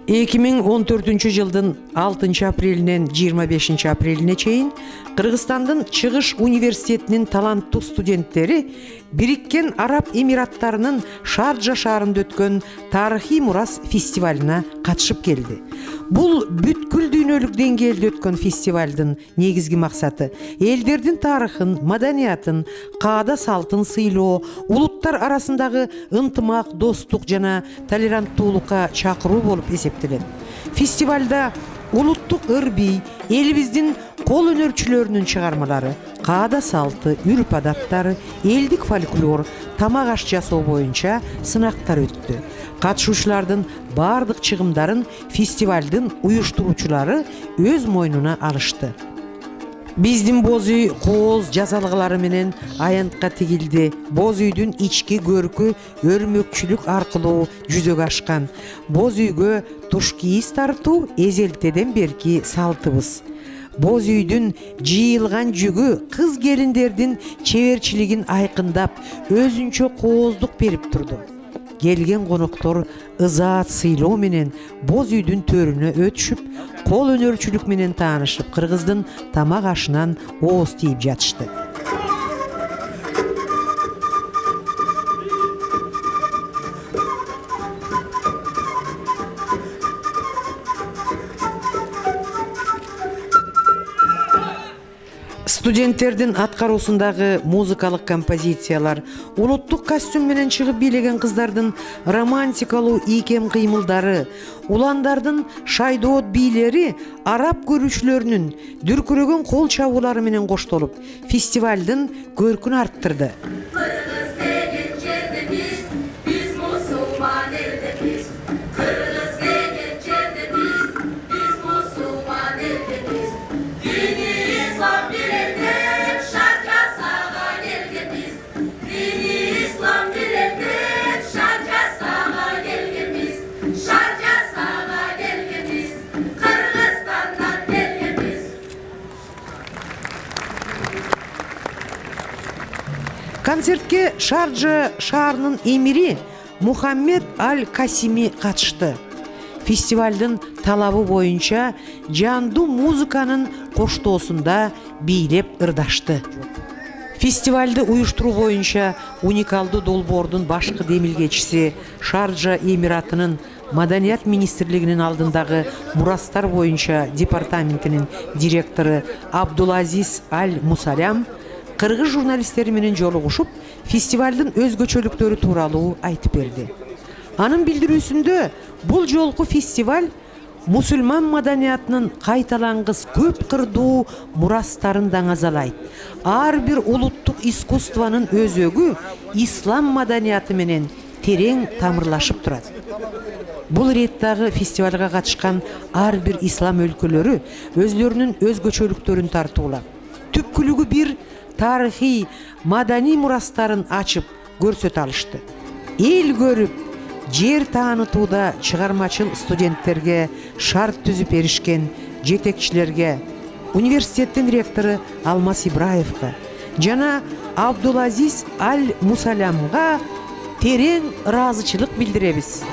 2014 жылдын 6 апрелинен 25 апрелине чейин Кыргызстандын Чыгыш университетинин таланттуу студенттери Бириккен Араб Эмираттарынын Шарджа шаарында өткөн тарыхый мурас фестивалына катышып келди. Бул бүткүл дүйнөлүк деңгээлде өткөн фестивалдын негизги максаты элдердин тарыхын, маданиятын, каада салтын сыйлоо, улуттар арасындагы ынтымак, достук жана толеранттуулукка чакыруу болуп эсептелет. Фестивалда улуттук ыр-бий, элибиздин кол өнөрчүлөрүнүн чыгармалары, каада салты, үрп адаттары, элдик фольклор, тамак аш жасоо боюнча сынактар өттү. Катышуучулардын бардык чыгымдарын фестивалдын уюштуруучулары өз мойнуна алышты. Биздин боз үй кооз жазалыклары менен аянтка тигилди. Боз үйдүн ички көркү өрмөкчүлүк аркылуу жүзөгө ашкан. Боз үйгө туш кийиз тартуу эзелтеден берки салтыбыз. Боз үйдүн жыйылган жүгү кыз келиндердин чеберчилигин айкындап, өзүнчө кооздук берип турду. Келген коноктор ызаат сыйлоо менен боз үйдүн төрүнө өтүшүп, кол өнөрчүлүк менен таанышып, кыргыздын тамак ашынан ооз тийип жатышты. Студенттердин аткаруусундагы музыкалык композициялар, улуттук костюм менен чыгып бийлеген кыздардын романтикалуу ийкем кыймылдары, уландардын шайдоот бийлери араб көрүүчүлөрүнүн дүркүрөгөн кол чабуулары менен коштолуп, фестивалдын көркүн арттырды. Концертке Шарджа шаарынын эмири Мухаммед Аль-Касими катышты. Фестивалдын талабы боюнча жандуу музыканын коштоосунда бийлеп ырдашты. Фестивалды уюштуруу боюнча уникалдуу долбоордун башкы демилгечиси Шарджа эмиратынын Маданият министрлигинин алдындагы мурастар боюнча департаментинин директору Абдулазиз Аль-Мусалям кыргыз журналисттери менен жолугушуп, фестивалдын өзгөчөлүктөрү тууралуу айтып берди. Анын билдирүүсүндө бул жолку фестиваль мусулман маданиятынын кайталангыс көп кырдуу мурастарын даңазалайт. Ар бир улуттук искусствонун өзөгү ислам маданияты менен терең тамырлашып турат. Бул реттагы фестивалга катышкан ар бир ислам өлкөлөрү өзлөрүнүн өзгөчөлүктөрүн тартуулап, түпкүлүгү бир тарыхый, маданий мурастарын ачып көрсөтө алышты. Эл көрүп, жер таанытууда чыгармачыл студенттерге шарт түзүп беришкен жетекчилерге, университеттин ректору Алмаз Ибраевга жана Абдулазиз Аль-Мусалямга терең ыраазычылык билдиребиз.